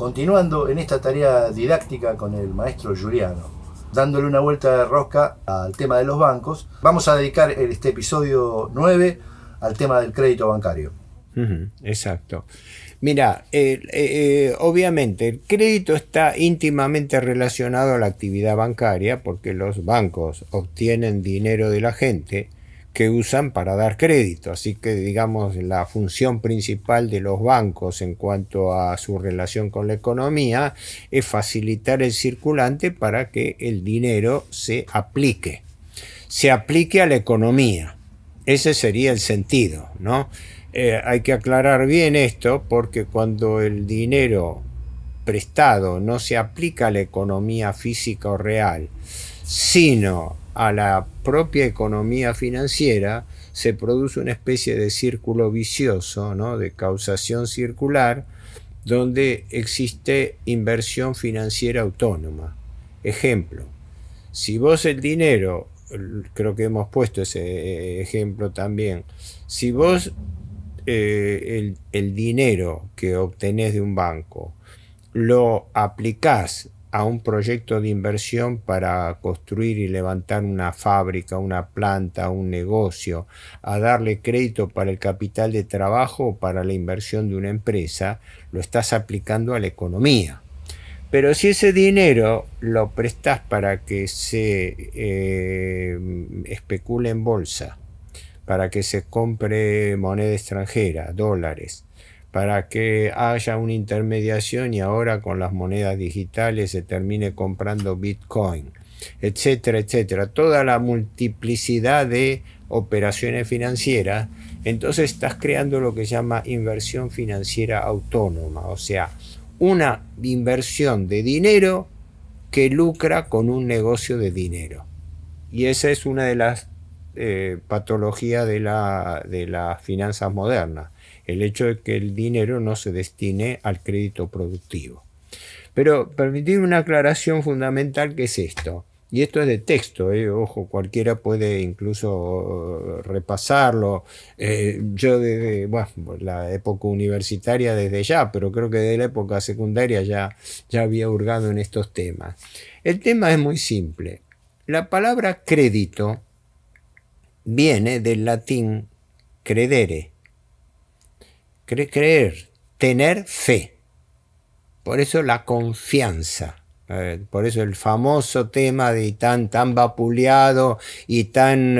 continuando en esta tarea didáctica con el maestro Giuliano, dándole una vuelta de rosca al tema de los bancos, vamos a dedicar este episodio 9 al tema del crédito bancario. Exacto. Mira, obviamente el crédito está íntimamente relacionado a la actividad bancaria porque los bancos obtienen dinero de la gente que usan para dar crédito. Así que, digamos, la función principal de los bancos en cuanto a su relación con la economía es facilitar el circulante para que el dinero se aplique a la economía. Ese sería el sentido, ¿no? Hay que aclarar bien esto porque cuando el dinero prestado no se aplica a la economía física o real, sino a la propia economía financiera, se produce una especie de círculo vicioso, ¿no? De causación circular, donde existe inversión financiera autónoma. Ejemplo, si vos el dinero, creo que hemos puesto ese ejemplo también, si vos el dinero que obtenés de un banco lo aplicás a un proyecto de inversión para construir y levantar una fábrica, una planta, un negocio, a darle crédito para el capital de trabajo o para la inversión de una empresa, lo estás aplicando a la economía. Pero si ese dinero lo prestás para que se especule en bolsa, para que se compre moneda extranjera, dólares, para que haya una intermediación y ahora con las monedas digitales se termine comprando Bitcoin, etcétera, etcétera. Toda la multiplicidad de operaciones financieras, entonces estás creando lo que se llama inversión financiera autónoma, o sea, una inversión de dinero que lucra con un negocio de dinero. Y esa es una de las patología de las finanzas modernas, el hecho de que el dinero no se destine al crédito productivo. Pero permitirme una aclaración fundamental que es esto, y esto es de texto, ojo, cualquiera puede incluso repasarlo, yo desde la época universitaria desde ya, pero creo que desde la época secundaria ya había hurgado en estos temas. El tema es muy simple, la palabra crédito viene del latín credere, creer, tener fe. Por eso la confianza, por eso el famoso tema de tan vapuleado y tan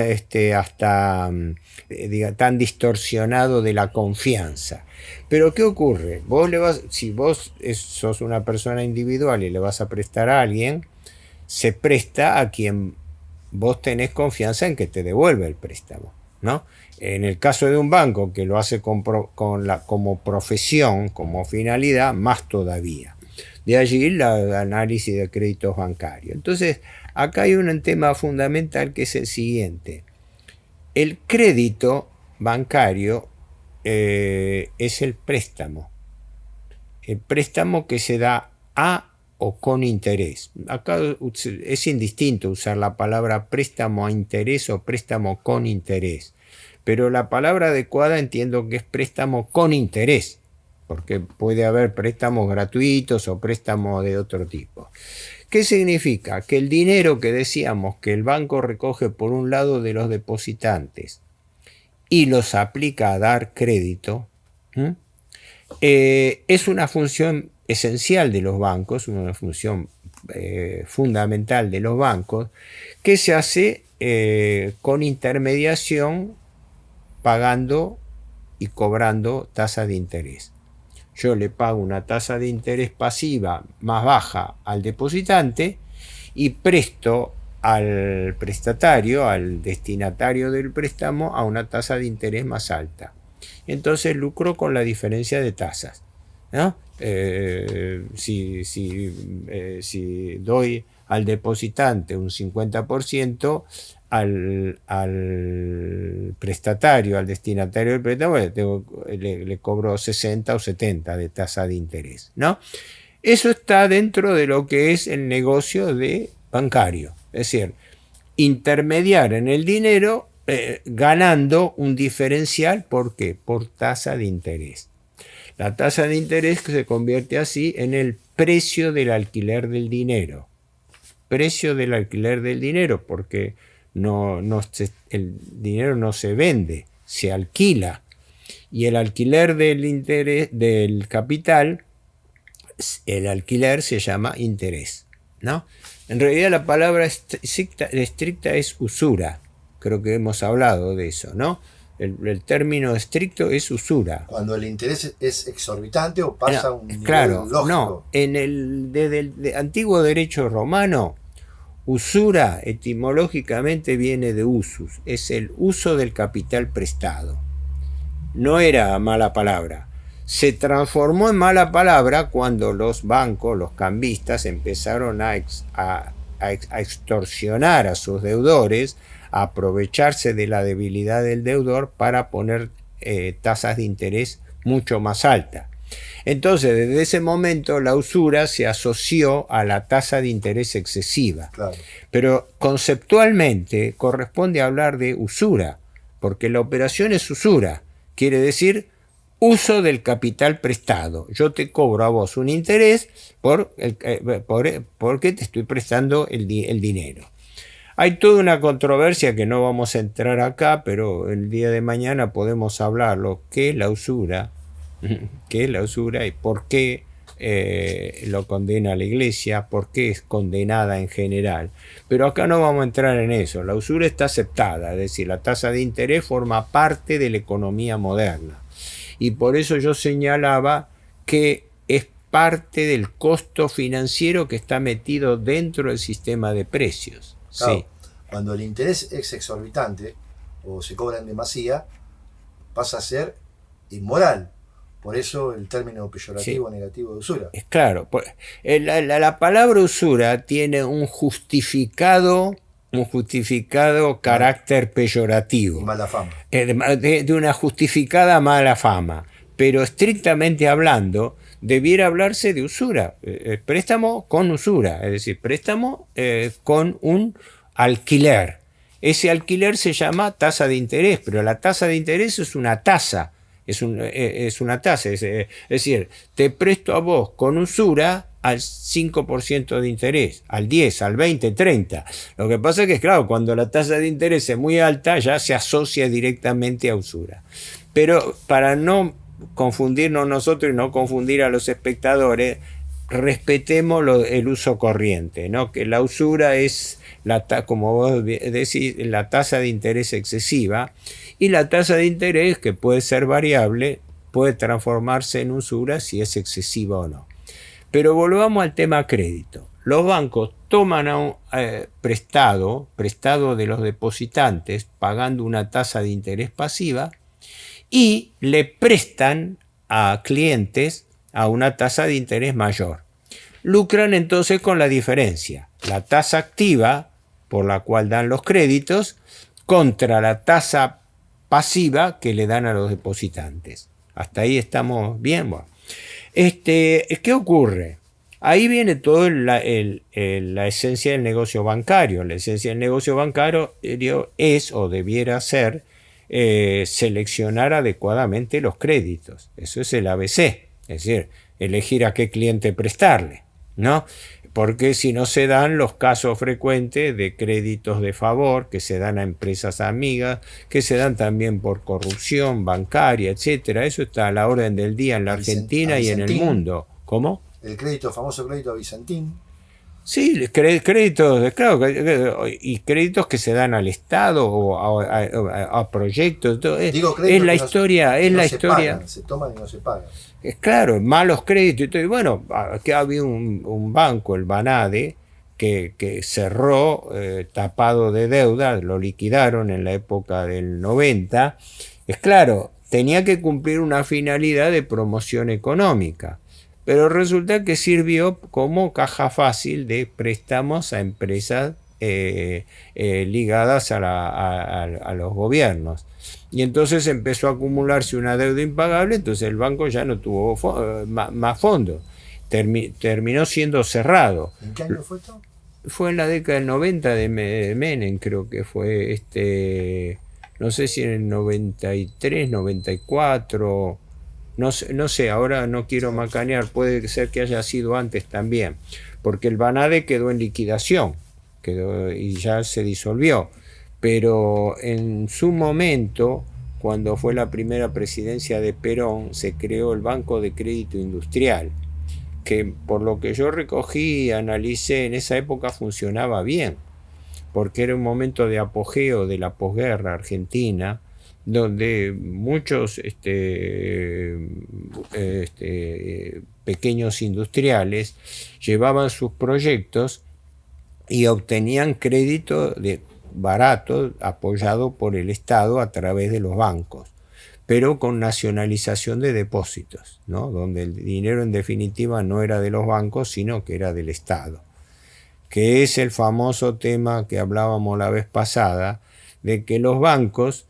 tan distorsionado de la confianza. Pero ¿qué ocurre? Si vos sos una persona individual y le vas a prestar a alguien, se presta a quien vos tenés confianza en que te devuelve el préstamo, ¿no? En el caso de un banco que lo hace como profesión, como finalidad, más todavía. De allí el análisis de créditos bancarios. Entonces, acá hay un tema fundamental que es el siguiente. El crédito bancario es el préstamo que se da a o con interés. Acá es indistinto usar la palabra préstamo a interés o préstamo con interés, pero la palabra adecuada entiendo que es préstamo con interés, porque puede haber préstamos gratuitos o préstamos de otro tipo. ¿Qué significa? Que el dinero que decíamos que el banco recoge por un lado de los depositantes y los aplica a dar crédito, es una función esencial de los bancos, una función fundamental de los bancos, que se hace con intermediación, pagando y cobrando tasa de interés. Yo le pago una tasa de interés pasiva más baja al depositante y presto al prestatario, al destinatario del préstamo, a una tasa de interés más alta. Entonces lucro con la diferencia de tasas, ¿no? Si doy al depositante un 50%, al prestatario, al destinatario del préstamo, le cobro 60 o 70 de tasa de interés, ¿no? Eso está dentro de lo que es el negocio bancario, es decir, intermediar en el dinero ganando un diferencial. ¿Por qué? Por tasa de interés. La tasa de interés se convierte así en el precio del alquiler del dinero. Precio del alquiler del dinero, porque el dinero no se vende, se alquila. Y el alquiler del interés del capital, el alquiler se llama interés, ¿no? En realidad la palabra estricta es usura. Creo que hemos hablado de eso, ¿no? El término estricto es usura. Cuando el interés es exorbitante o pasa a un nivel claro, lógico. No, desde el antiguo derecho romano, usura etimológicamente viene de usus, es el uso del capital prestado. No era mala palabra. Se transformó en mala palabra cuando los bancos, los cambistas, empezaron a extorsionar a sus deudores, a aprovecharse de la debilidad del deudor para poner tasas de interés mucho más altas. Entonces, desde ese momento, la usura se asoció a la tasa de interés excesiva. Claro. Pero conceptualmente corresponde hablar de usura, porque la operación es usura. Quiere decir uso del capital prestado. Yo te cobro a vos un interés porque te estoy prestando el dinero. Hay toda una controversia que no vamos a entrar acá, pero el día de mañana podemos hablarlo. ¿Qué es la usura? ¿Qué es la usura y por qué lo condena la Iglesia? ¿Por qué es condenada en general? Pero acá no vamos a entrar en eso. La usura está aceptada, es decir, la tasa de interés forma parte de la economía moderna. Y por eso yo señalaba que es parte del costo financiero que está metido dentro del sistema de precios. Claro, sí. Cuando el interés es exorbitante o se cobra en demasía, pasa a ser inmoral. Por eso el término peyorativo negativo de usura. Es claro, la palabra usura tiene un justificado carácter peyorativo. Y mala fama. De una justificada mala fama. Pero estrictamente hablando, debiera hablarse de usura. Préstamo con usura, es decir, préstamo con un alquiler. Ese alquiler se llama tasa de interés, pero la tasa de interés es una tasa. Es una tasa, es decir, te presto a vos con usura al 5% de interés, al 10, al 20, 30. Lo que pasa es que, claro, cuando la tasa de interés es muy alta, ya se asocia directamente a usura. Pero para no confundirnos nosotros y no confundir a los espectadores, respetemos el uso corriente, ¿no? Que la usura es, como vos decís, la tasa de interés excesiva, y la tasa de interés, que puede ser variable, puede transformarse en usura si es excesiva o no. Pero volvamos al tema crédito. Los bancos toman prestado de los depositantes, pagando una tasa de interés pasiva, y le prestan a clientes a una tasa de interés mayor. Lucran entonces con la diferencia, la tasa activa por la cual dan los créditos contra la tasa pasiva que le dan a los depositantes. Hasta ahí estamos bien. Bueno. ¿Qué ocurre? Ahí viene toda la esencia del negocio bancario. La esencia del negocio bancario es o debiera ser seleccionar adecuadamente los créditos. Eso es el ABC, es decir, elegir a qué cliente prestarle, ¿no? Porque si no se dan los casos frecuentes de créditos de favor que se dan a empresas amigas, que se dan también por corrupción bancaria, etcétera. Eso está a la orden del día en la Argentina y en el mundo. ¿Cómo? El famoso crédito a Vicentín. Sí, créditos, claro, y créditos que se dan al Estado o a proyectos. Todo. Digo, es la historia, es la historia. Pagan, se toman y no se pagan. Es claro, malos créditos y todo. Y bueno, aquí había un banco, el Banade, que cerró tapado de deuda, lo liquidaron en la época del 90. Es claro, tenía que cumplir una finalidad de promoción económica. Pero resulta que sirvió como caja fácil de préstamos a empresas ligadas a los gobiernos. Y entonces empezó a acumularse una deuda impagable, entonces el banco ya no tuvo más fondos. Terminó siendo cerrado. ¿En qué año fue esto? Fue en la década del 90 de Menem, creo que fue, no sé si en el 93, 94... No sé, ahora no quiero macanear, puede ser que haya sido antes también, porque el Banade quedó en liquidación, y ya se disolvió, pero en su momento, cuando fue la primera presidencia de Perón, se creó el Banco de Crédito Industrial, que por lo que yo recogí y analicé, en esa época funcionaba bien, porque era un momento de apogeo de la posguerra argentina, donde muchos pequeños industriales llevaban sus proyectos y obtenían crédito barato apoyado por el Estado a través de los bancos, pero con nacionalización de depósitos, ¿no? Donde el dinero en definitiva no era de los bancos, sino que era del Estado, que es el famoso tema que hablábamos la vez pasada, de que los bancos,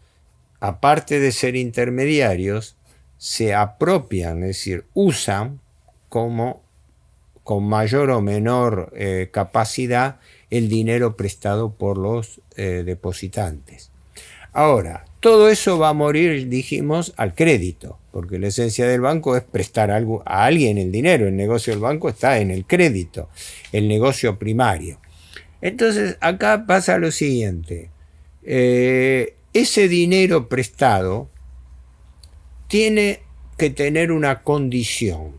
aparte de ser intermediarios, se apropian, es decir, usan con mayor o menor capacidad el dinero prestado por los depositantes. Ahora, todo eso va a morir, dijimos, al crédito, porque la esencia del banco es prestar a alguien el dinero. El negocio del banco está en el crédito, el negocio primario. Entonces, acá pasa lo siguiente. Ese dinero prestado tiene que tener una condición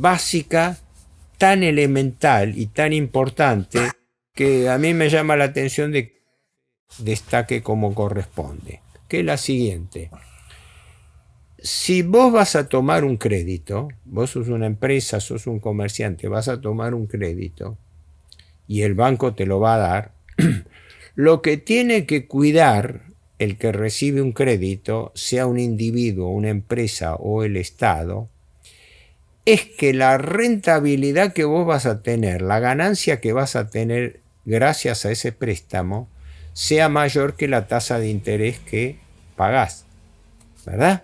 básica tan elemental y tan importante que a mí me llama la atención de que destaque como corresponde, que es la siguiente. Si vos vas a tomar un crédito, vos sos una empresa, sos un comerciante, vas a tomar un crédito y el banco te lo va a dar, lo que tiene que cuidar el que recibe un crédito, sea un individuo, una empresa o el Estado, es que la rentabilidad que vos vas a tener, la ganancia que vas a tener gracias a ese préstamo, sea mayor que la tasa de interés que pagás, ¿verdad?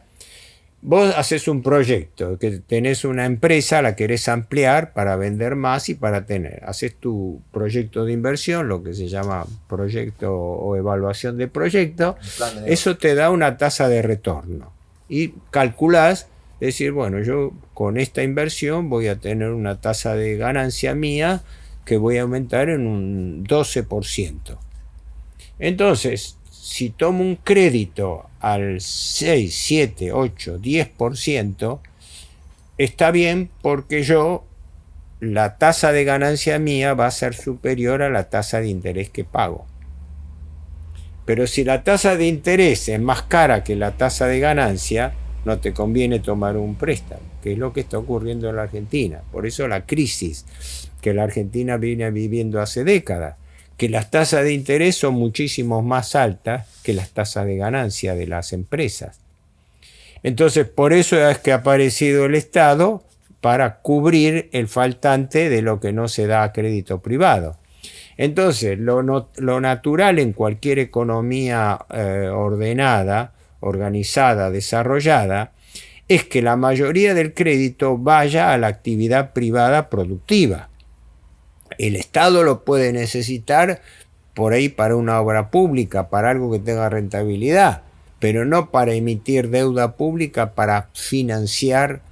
Vos haces un proyecto, que tenés una empresa, la querés ampliar para vender más y para tener. Haces tu proyecto de inversión, lo que se llama proyecto o evaluación de proyecto, eso te da una tasa de retorno. Y calculás, es decir, bueno, yo con esta inversión voy a tener una tasa de ganancia mía que voy a aumentar en un 12%. Entonces, si tomo un crédito al 6, 7, 8, 10%, está bien porque la tasa de ganancia mía va a ser superior a la tasa de interés que pago. Pero si la tasa de interés es más cara que la tasa de ganancia, no te conviene tomar un préstamo, que es lo que está ocurriendo en la Argentina. Por eso la crisis que la Argentina viene viviendo hace décadas, que las tasas de interés son muchísimo más altas que las tasas de ganancia de las empresas. Entonces, por eso es que ha aparecido el Estado para cubrir el faltante de lo que no se da a crédito privado. Entonces, lo natural en cualquier economía ordenada, organizada, desarrollada, es que la mayoría del crédito vaya a la actividad privada productiva. El Estado lo puede necesitar por ahí para una obra pública, para algo que tenga rentabilidad, pero no para emitir deuda pública para financiar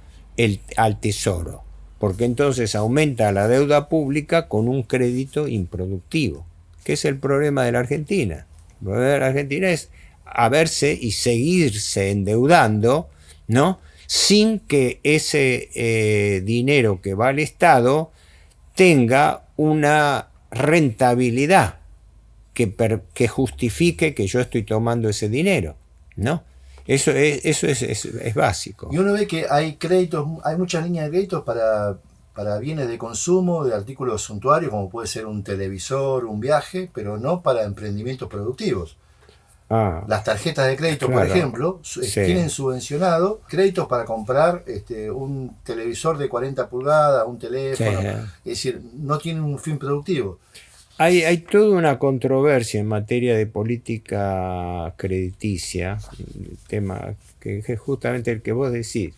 al Tesoro, porque entonces aumenta la deuda pública con un crédito improductivo, que es el problema de la Argentina. El problema de la Argentina es haberse y seguirse endeudando, ¿no?, sin que ese dinero que va al Estado tenga una rentabilidad que justifique que yo estoy tomando ese dinero, ¿no? Eso es básico. Y uno ve que hay créditos, hay muchas líneas de créditos para bienes de consumo, de artículos suntuarios, como puede ser un televisor, un viaje, pero no para emprendimientos productivos. Las tarjetas de crédito, claro, por ejemplo, tienen subvencionado créditos para comprar un televisor de 40 pulgadas, un teléfono, sí. Es decir, no tienen un fin productivo. Hay toda una controversia en materia de política crediticia, tema que es justamente el que vos decís.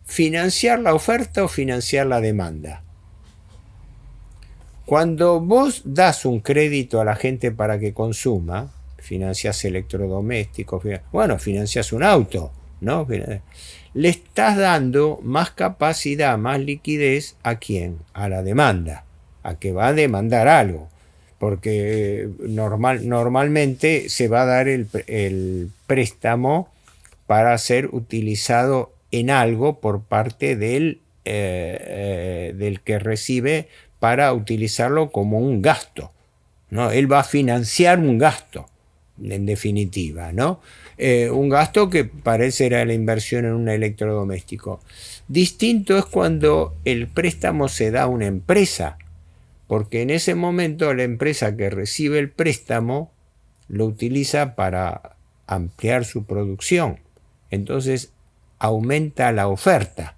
¿Financiar la oferta o financiar la demanda? Cuando vos das un crédito a la gente para que consuma, financias electrodomésticos, financias un auto, ¿no? Le estás dando más capacidad, más liquidez ¿a quién? A la demanda, a que va a demandar algo, porque normalmente se va a dar el préstamo para ser utilizado en algo por parte del que recibe, para utilizarlo como un gasto, ¿no? Él va a financiar un gasto, en definitiva, ¿no? Un gasto que parece era la inversión en un electrodoméstico. Distinto es cuando el préstamo se da a una empresa, porque en ese momento la empresa que recibe el préstamo lo utiliza para ampliar su producción. Entonces aumenta la oferta.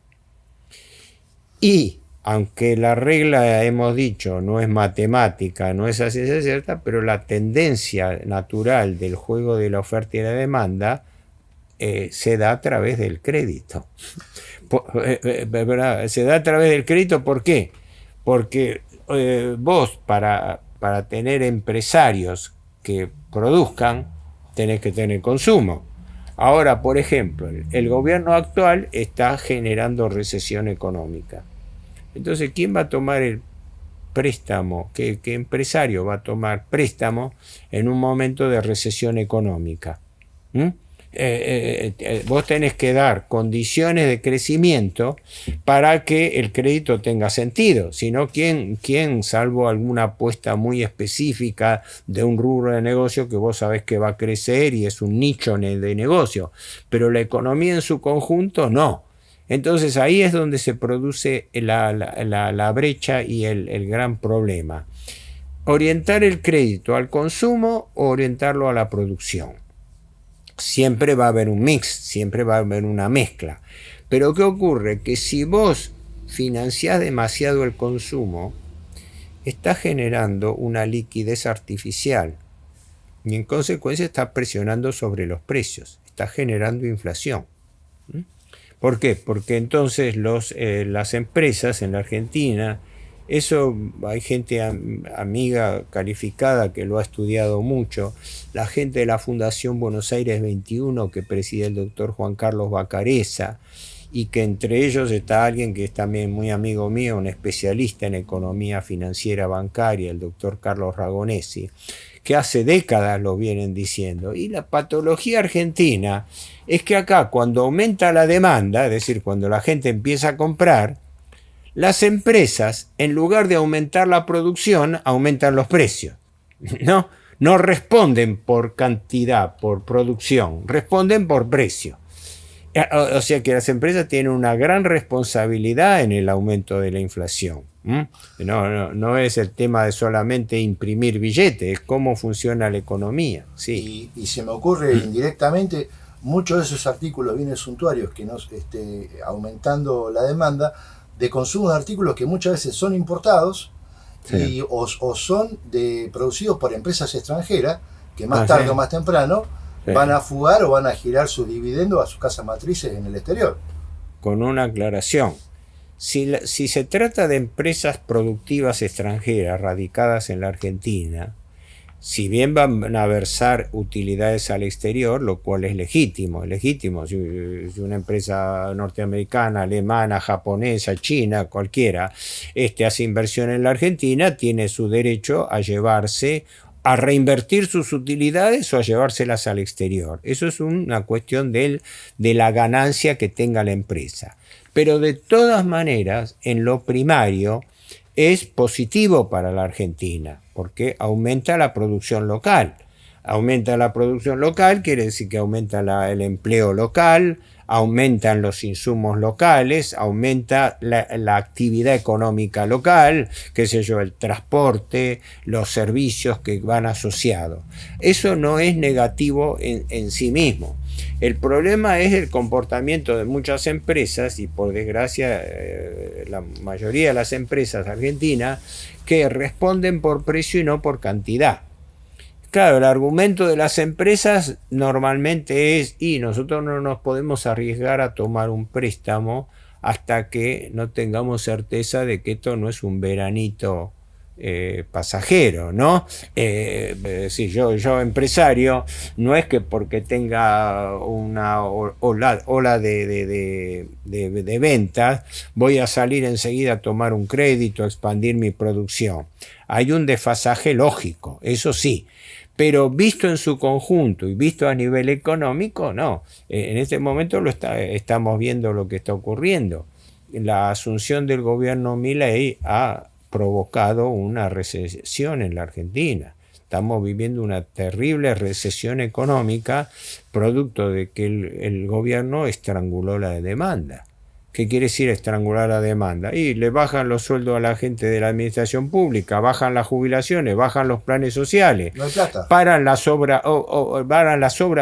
Y aunque la regla, hemos dicho, no es matemática, no es a ciencia cierta, pero la tendencia natural del juego de la oferta y la demanda se da a través del crédito. Se da a través del crédito, ¿por qué? Porque vos para tener empresarios que produzcan, tenés que tener consumo. Ahora, por ejemplo, el gobierno actual está generando recesión económica. Entonces, ¿quién va a tomar el préstamo? ¿Qué empresario va a tomar préstamo en un momento de recesión económica? Vos tenés que dar condiciones de crecimiento para que el crédito tenga sentido. Si no, ¿quién, salvo alguna apuesta muy específica de un rubro de negocio que vos sabés que va a crecer y es un nicho de negocio? Pero la economía en su conjunto, no. Entonces ahí es donde se produce la brecha y el gran problema. Orientar el crédito al consumo o orientarlo a la producción. Siempre va a haber un mix, siempre va a haber una mezcla. Pero ¿qué ocurre? Que si vos financiás demasiado el consumo, estás generando una liquidez artificial y en consecuencia estás presionando sobre los precios, estás generando inflación. ¿Por qué? Porque entonces las empresas en la Argentina, eso hay gente amiga calificada que lo ha estudiado mucho, la gente de la Fundación Buenos Aires 21 que preside el doctor Juan Carlos Bacareza, y que entre ellos está alguien que es también muy amigo mío, un especialista en economía financiera bancaria, el doctor Carlos Ragonesi, que hace décadas lo vienen diciendo. Y la patología argentina es que acá, cuando aumenta la demanda, es decir, cuando la gente empieza a comprar, las empresas, en lugar de aumentar la producción, aumentan los precios. No responden por cantidad, por producción, responden por precio. O sea que las empresas tienen una gran responsabilidad en el aumento de la inflación. No es el tema de solamente imprimir billetes, es cómo funciona la economía. Sí. Y se me ocurre indirectamente, muchos de esos artículos bienes suntuarios que nos aumentando la demanda de consumo de artículos que muchas veces son importados, sí, o son producidos por empresas extranjeras que más tarde o más temprano van a fugar o van a girar sus dividendos a sus casas matrices en el exterior. Con una aclaración. Si se trata de empresas productivas extranjeras radicadas en la Argentina, si bien van a versar utilidades al exterior, lo cual es legítimo. Si una empresa norteamericana, alemana, japonesa, china, cualquiera, hace inversión en la Argentina, tiene su derecho a llevarse, a reinvertir sus utilidades o a llevárselas al exterior. Eso es una cuestión de la ganancia que tenga la empresa. Pero de todas maneras, en lo primario, es positivo para la Argentina, porque aumenta la producción local. Aumenta la producción local, quiere decir que aumenta el empleo local, aumentan los insumos locales, aumenta la actividad económica local, qué sé yo, el transporte, los servicios que van asociados. Eso no es negativo en sí mismo. El problema es el comportamiento de muchas empresas, y por desgracia la mayoría de las empresas argentinas, que responden por precio y no por cantidad. Claro, el argumento de las empresas normalmente es, y nosotros no nos podemos arriesgar a tomar un préstamo hasta que no tengamos certeza de que esto no es un veranito pasajero, ¿no? Sí, yo empresario, no es que porque tenga una ola de ventas voy a salir enseguida a tomar un crédito, a expandir mi producción. Hay un desfasaje lógico, eso sí, pero visto en su conjunto y visto a nivel económico, no. En este momento estamos viendo lo que está ocurriendo. La asunción del gobierno Milei ha provocado una recesión en la Argentina. Estamos viviendo una terrible recesión económica producto de que el gobierno estranguló la demanda. ¿Qué quiere decir estrangular la demanda? Y le bajan los sueldos a la gente de la administración pública, bajan las jubilaciones, bajan los planes sociales, no hay plata. Paran las obras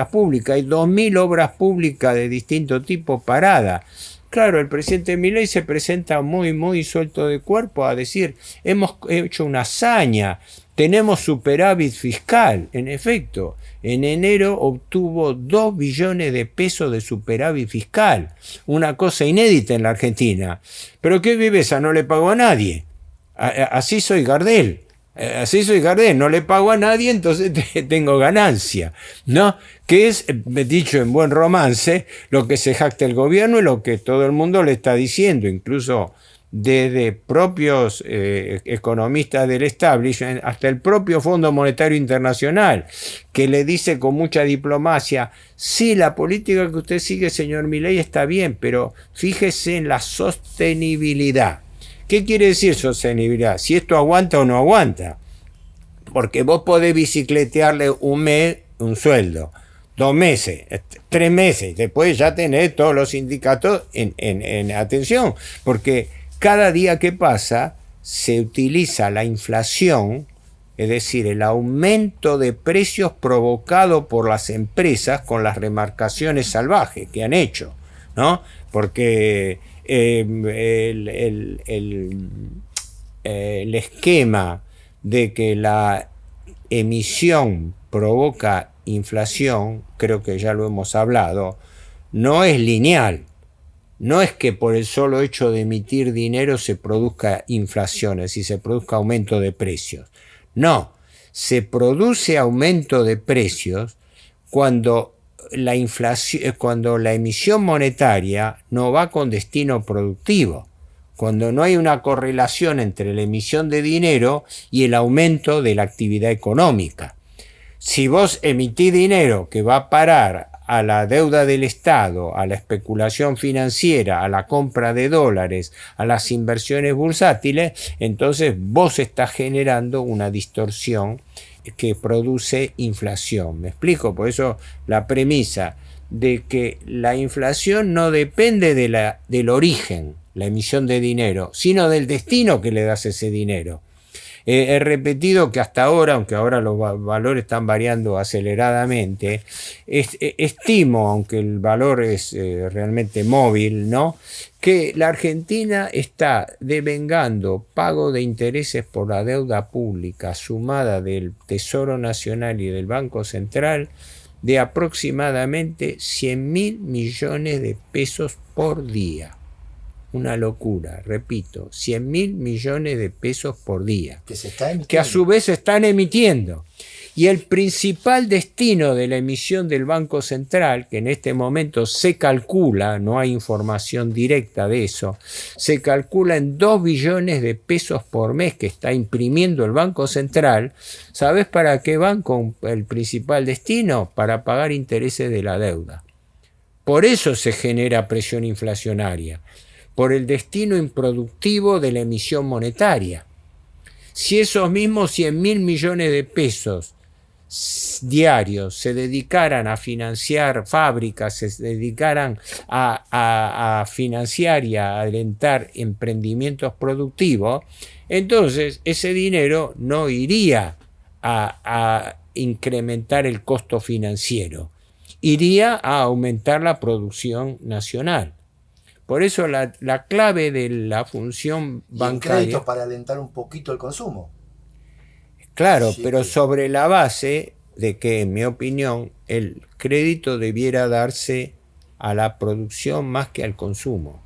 públicas. Hay 2.000 obras públicas de distinto tipo paradas. Claro, el presidente Milei se presenta muy suelto de cuerpo a decir, hemos hecho una hazaña, tenemos superávit fiscal. En efecto, en enero obtuvo 2 billones de pesos de superávit fiscal, una cosa inédita en la Argentina. Pero qué viveza, no le pagó a nadie. Así soy Gardel. No le pago a nadie, entonces tengo ganancia, ¿no? Que es, dicho en buen romance, lo que se jacta el gobierno y lo que todo el mundo le está diciendo, incluso desde propios economistas del establishment hasta el propio Fondo Monetario Internacional, que le dice con mucha diplomacia, sí, la política que usted sigue, señor Milei, está bien, pero fíjese en la sostenibilidad. ¿Qué quiere decir sostenibilidad? Si esto aguanta o no aguanta. Porque vos podés bicicletearle un mes un sueldo, 2 meses, 3 meses, después ya tenés todos los sindicatos en atención. Porque cada día que pasa se utiliza la inflación, es decir, el aumento de precios provocado por las empresas con las remarcaciones salvajes que han hecho, ¿no? Porque el esquema de que la emisión provoca inflación, creo que ya lo hemos hablado, no es lineal. No es que por el solo hecho de emitir dinero se produzca inflación, es decir, se produzca aumento de precios. No, se produce aumento de precios cuando la emisión monetaria no va con destino productivo, cuando no hay una correlación entre la emisión de dinero y el aumento de la actividad económica. Si vos emitís dinero que va a parar a la deuda del Estado, a la especulación financiera, a la compra de dólares, a las inversiones bursátiles, entonces vos estás generando una distorsión que produce inflación. ¿Me explico? Por eso la premisa de que la inflación no depende del origen, la emisión de dinero, sino del destino que le das a ese dinero. He repetido que hasta ahora, aunque ahora los valores están variando aceleradamente, estimo, aunque el valor es realmente móvil, ¿no?, que la Argentina está devengando pago de intereses por la deuda pública sumada del Tesoro Nacional y del Banco Central de aproximadamente 100.000 millones de pesos por día. Una locura, repito, 100.000 millones de pesos por día, que a su vez se están emitiendo. Y el principal destino de la emisión del Banco Central, que en este momento se calcula, no hay información directa de eso, se calcula en 2 billones de pesos por mes que está imprimiendo el Banco Central. ¿Sabes para qué van con el principal destino? Para pagar intereses de la deuda. Por eso se genera presión inflacionaria, por el destino improductivo de la emisión monetaria. Si esos mismos 100.000 millones de pesos diarios se dedicaran a financiar fábricas, se dedicaran a financiar y a alentar emprendimientos productivos, entonces ese dinero no iría a incrementar el costo financiero, iría a aumentar la producción nacional. Por eso la clave de la función bancaria... Y créditos para alentar un poquito el consumo. Claro, sí, pero sobre la base de que, en mi opinión, el crédito debiera darse a la producción más que al consumo.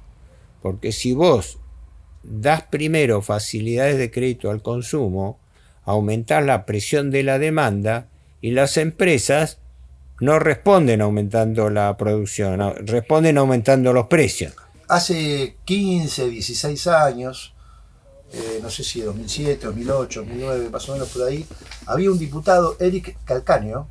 Porque si vos das primero facilidades de crédito al consumo, aumentás la presión de la demanda y las empresas no responden aumentando la producción, responden aumentando los precios. Hace 15, 16 años, no sé si 2007, 2008, 2009, más o menos por ahí, había un diputado, Eric Calcaño,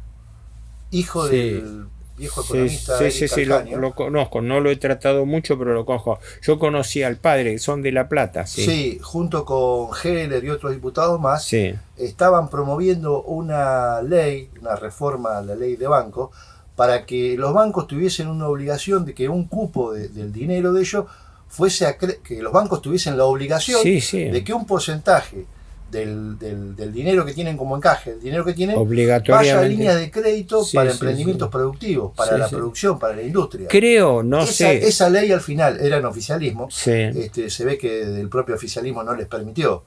hijo del viejo economista Eric Calcaño. Lo conozco, no lo he tratado mucho, pero lo conozco. Yo conocí al padre, son de La Plata. Sí, junto con Heller y otros diputados más, estaban promoviendo una ley, una reforma a la ley de banco, para que los bancos tuviesen una obligación de que un cupo del dinero de ellos fuese que los bancos tuviesen la obligación de que un porcentaje del dinero que tienen como encaje, el dinero que tienen, vaya a líneas de crédito para emprendimientos productivos, para la producción, para la industria. Creo, Esa ley al final era en oficialismo, se ve que el propio oficialismo no les permitió.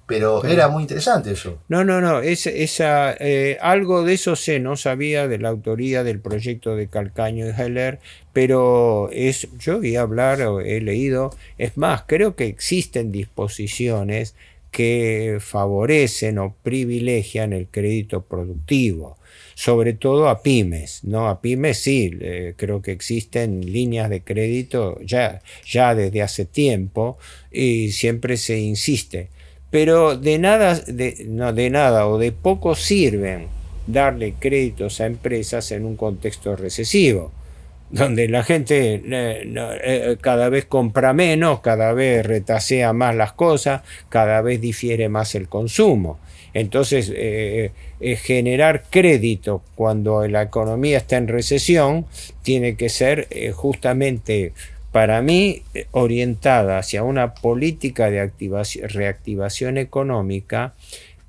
Pero era muy interesante eso. No, algo de eso no sabía de la autoría del proyecto de Calcaño y Heller, pero yo oí hablar, he leído, es más, creo que existen disposiciones que favorecen o privilegian el crédito productivo, sobre todo a pymes, ¿no? A pymes sí, creo que existen líneas de crédito ya desde hace tiempo y siempre se insiste. Pero de nada o de poco sirven darle créditos a empresas en un contexto recesivo, donde la gente cada vez compra menos, cada vez retasea más las cosas, cada vez difiere más el consumo. Entonces, generar crédito cuando la economía está en recesión tiene que ser justamente, para mí, orientada hacia una política de reactivación económica,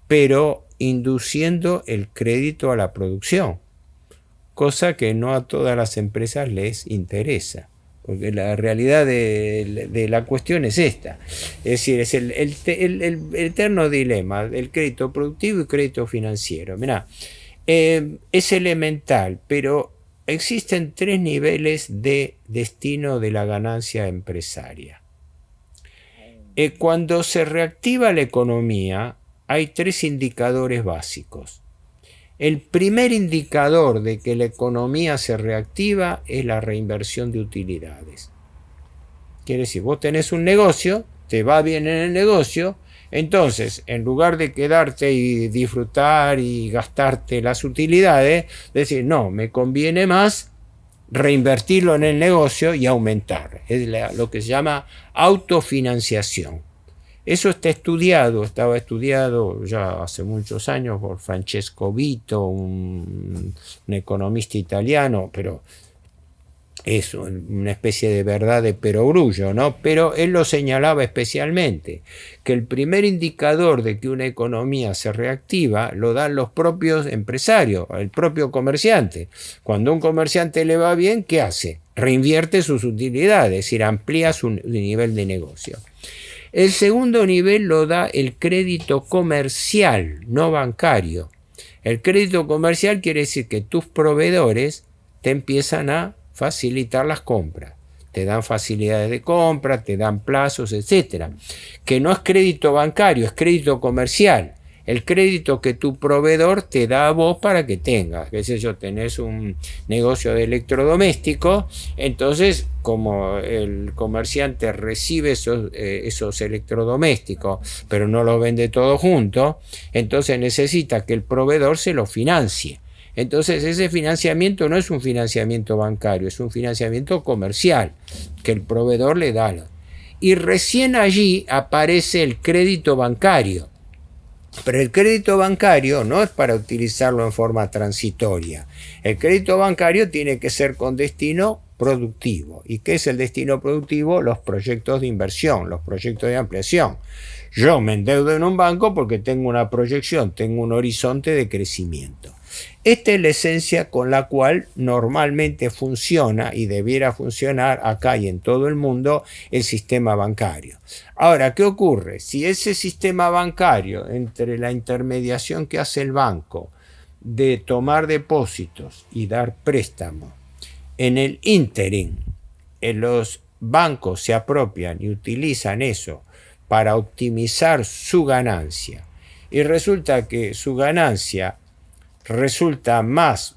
pero induciendo el crédito a la producción, cosa que no a todas las empresas les interesa, porque la realidad de la cuestión es esta. Es decir, es el eterno dilema del crédito productivo y crédito financiero. Mirá, es elemental, pero existen 3 niveles de destino de la ganancia empresaria. Cuando se reactiva la economía, hay 3 indicadores básicos. El primer indicador de que la economía se reactiva es la reinversión de utilidades. Quiere decir, vos tenés un negocio, te va bien en el negocio, entonces, en lugar de quedarte y disfrutar y gastarte las utilidades, decir, no, me conviene más reinvertirlo en el negocio y aumentar. Es lo que se llama autofinanciación. Eso estaba estudiado ya hace muchos años por Francesco Vito, un economista italiano, pero es una especie de verdad de perogrullo, ¿no? Pero él lo señalaba especialmente, que el primer indicador de que una economía se reactiva lo dan los propios empresarios, el propio comerciante. Cuando a un comerciante le va bien, ¿qué hace? Reinvierte sus utilidades, es decir, amplía su nivel de negocio. El segundo nivel lo da el crédito comercial, no bancario. El crédito comercial quiere decir que tus proveedores te empiezan a facilitar las compras, te dan facilidades de compra, te dan plazos, etcétera, que no es crédito bancario, es crédito comercial, el crédito que tu proveedor te da a vos para que tengas, qué sé yo, tenés un negocio de electrodomésticos, entonces como el comerciante recibe esos electrodomésticos, pero no los vende todo junto, entonces necesita que el proveedor se lo financie. Entonces ese financiamiento no es un financiamiento bancario, es un financiamiento comercial que el proveedor le da. Y recién allí aparece el crédito bancario. Pero el crédito bancario no es para utilizarlo en forma transitoria. El crédito bancario tiene que ser con destino productivo. ¿Y qué es el destino productivo? Los proyectos de inversión, los proyectos de ampliación. Yo me endeudo en un banco porque tengo una proyección, tengo un horizonte de crecimiento. Esta es la esencia con la cual normalmente funciona y debiera funcionar acá y en todo el mundo el sistema bancario. Ahora, ¿qué ocurre? Si ese sistema bancario, entre la intermediación que hace el banco de tomar depósitos y dar préstamos, en el ínterin, los bancos se apropian y utilizan eso para optimizar su ganancia. Y resulta que su ganancia resulta más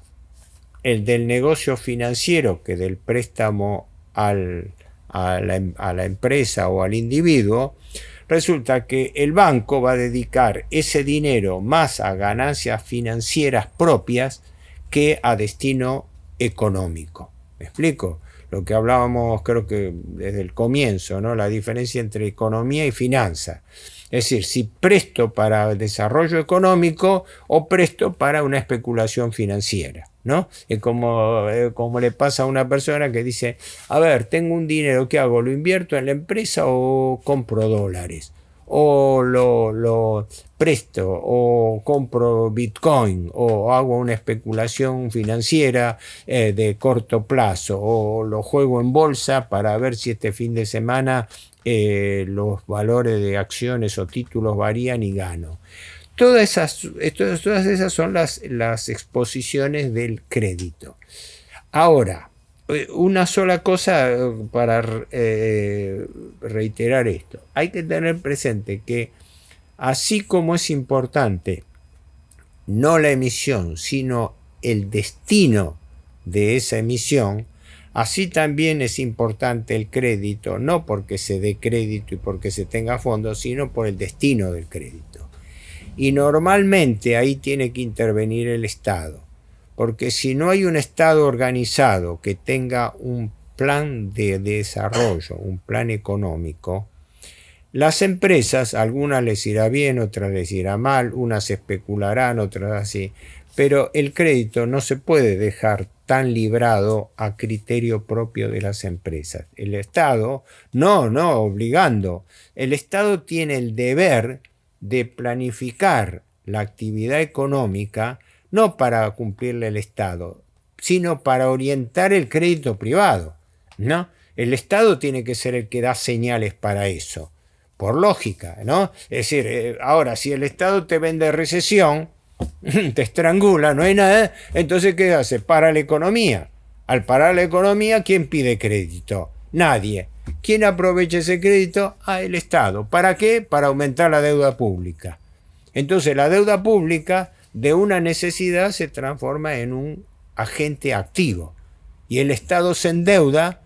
el del negocio financiero que del préstamo a la empresa o al individuo. Resulta que el banco va a dedicar ese dinero más a ganancias financieras propias que a destino económico. ¿Me explico? Lo que hablábamos creo que desde el comienzo, ¿no? La diferencia entre economía y finanzas. Es decir, si presto para el desarrollo económico o presto para una especulación financiera, ¿no? Es como le pasa a una persona que dice, a ver, tengo un dinero, ¿qué hago? ¿Lo invierto en la empresa o compro dólares? O lo presto, o compro Bitcoin, o hago una especulación financiera de corto plazo, o lo juego en bolsa para ver si este fin de semana los valores de acciones o títulos varían y gano. Todas esas son las exposiciones del crédito. Ahora, una sola cosa para reiterar esto. Hay que tener presente que así como es importante no la emisión, sino el destino de esa emisión, así también es importante el crédito, no porque se dé crédito y porque se tenga fondos, sino por el destino del crédito. Y normalmente ahí tiene que intervenir el Estado, porque si no hay un Estado organizado que tenga un plan de desarrollo, un plan económico, las empresas, algunas les irá bien, otras les irá mal, unas especularán, otras así, pero el crédito no se puede dejar tan librado a criterio propio de las empresas. El Estado, no obligando, el Estado tiene el deber de planificar la actividad económica, no para cumplirle el Estado, sino para orientar el crédito privado, ¿no? El Estado tiene que ser el que da señales para eso, por lógica, ¿no? Es decir, ahora, si el Estado te vende recesión, te estrangula, no hay nada, entonces ¿qué hace? Para la economía. Al parar la economía, ¿quién pide crédito? Nadie. ¿Quién aprovecha ese crédito? El Estado. ¿Para qué? Para aumentar la deuda pública. Entonces la deuda pública de una necesidad se transforma en un agente activo. Y el Estado se endeuda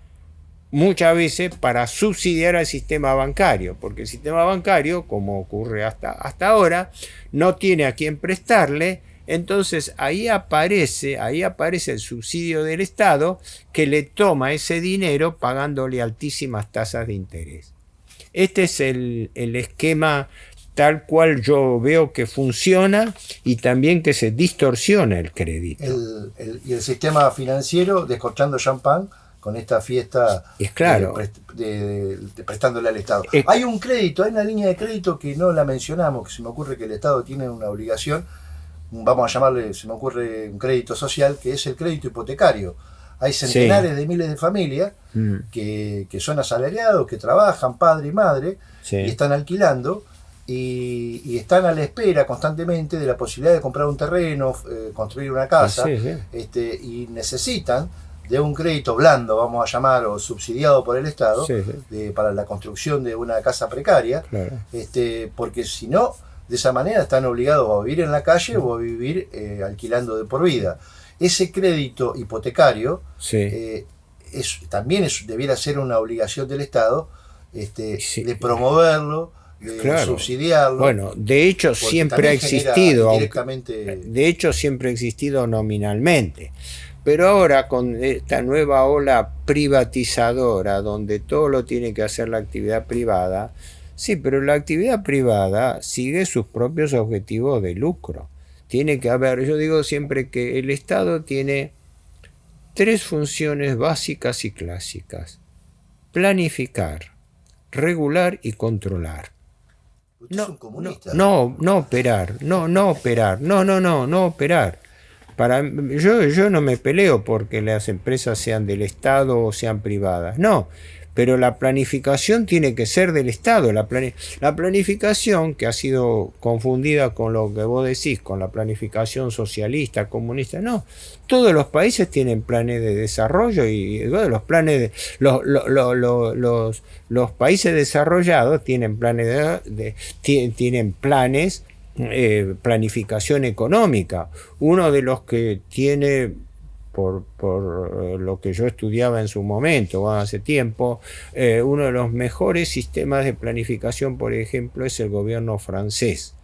muchas veces para subsidiar al sistema bancario, porque el sistema bancario, como ocurre hasta ahora, no tiene a quién prestarle. Entonces ahí aparece el subsidio del Estado, que le toma ese dinero pagándole altísimas tasas de interés. Este es el esquema tal cual yo veo que funciona y también que se distorsiona el crédito. Y el sistema financiero descorchando champán con esta fiesta es claro. de prestándole al Estado. Hay un crédito, hay una línea de crédito que no la mencionamos, que se me ocurre que el Estado tiene una obligación, vamos a llamarle, se me ocurre un crédito social, que es el crédito hipotecario. Hay centenares de miles de familias que son asalariados, que trabajan, padre y madre, y están alquilando, y están a la espera constantemente de la posibilidad de comprar un terreno, construir una casa, y necesitan de un crédito blando, vamos a llamar, o subsidiado por el Estado, para la construcción de una casa precaria, porque si no, de esa manera están obligados a vivir en la calle o a vivir alquilando de por vida. Ese crédito hipotecario también debiera ser una obligación del Estado de promoverlo, de subsidiarlo. Bueno, de hecho siempre ha existido, siempre ha existido nominalmente. Pero ahora con esta nueva ola privatizadora, donde todo lo tiene que hacer la actividad privada, sí, pero la actividad privada sigue sus propios objetivos de lucro. Tiene que haber, yo digo siempre que el Estado tiene 3 funciones básicas y clásicas: planificar, regular y controlar. Usted es un comunista. No operar. Yo no me peleo porque las empresas sean del Estado o sean privadas. No, pero la planificación tiene que ser del Estado. La planificación, que ha sido confundida con lo que vos decís, con la planificación socialista, comunista, no. Todos los países tienen planes de desarrollo y bueno, los planes de, los países desarrollados tienen planes tienen planes, planificación económica. Uno de los que tiene, por lo que yo estudiaba en su momento, hace tiempo, uno de los mejores sistemas de planificación, por ejemplo, es el gobierno francés.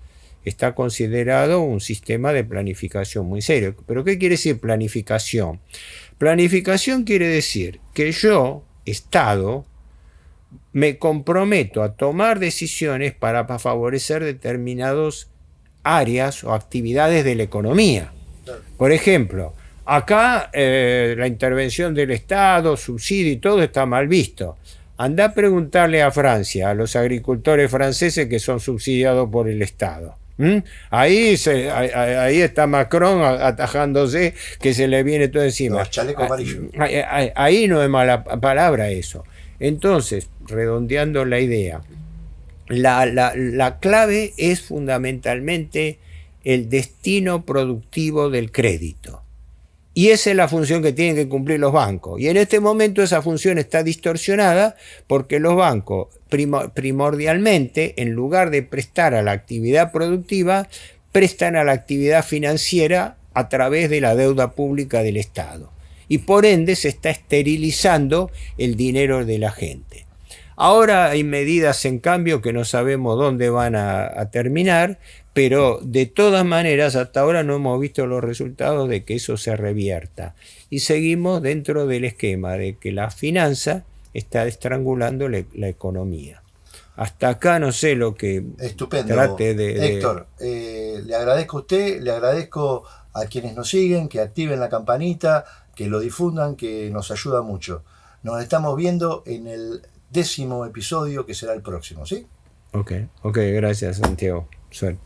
Está considerado un sistema de planificación muy serio. ¿Pero qué quiere decir planificación? Planificación quiere decir que yo, Estado, me comprometo a tomar decisiones para favorecer determinadas áreas o actividades de la economía. Por ejemplo, acá la intervención del Estado, subsidio y todo está mal visto. Andá a preguntarle a Francia, a los agricultores franceses que son subsidiados por el Estado. Ahí está Macron atajándose, que se le viene todo encima. Los chalecos amarillos. Ahí no es mala palabra eso. Entonces, redondeando la idea, la clave es fundamentalmente el destino productivo del crédito. Y esa es la función que tienen que cumplir los bancos. Y en este momento esa función está distorsionada porque los bancos primordialmente, en lugar de prestar a la actividad productiva, prestan a la actividad financiera a través de la deuda pública del Estado. Y por ende se está esterilizando el dinero de la gente. Ahora hay medidas en cambio que no sabemos dónde van a terminar, pero de todas maneras hasta ahora no hemos visto los resultados de que eso se revierta. Y seguimos dentro del esquema de que la finanza está estrangulando la economía. Hasta acá no sé lo que Estupendo. Trate de... Héctor, le agradezco a usted, le agradezco a quienes nos siguen, que activen la campanita, que lo difundan, que nos ayuda mucho. Nos estamos viendo en el 10º episodio, que será el próximo, ¿sí? Ok, gracias, Santiago. Suerte.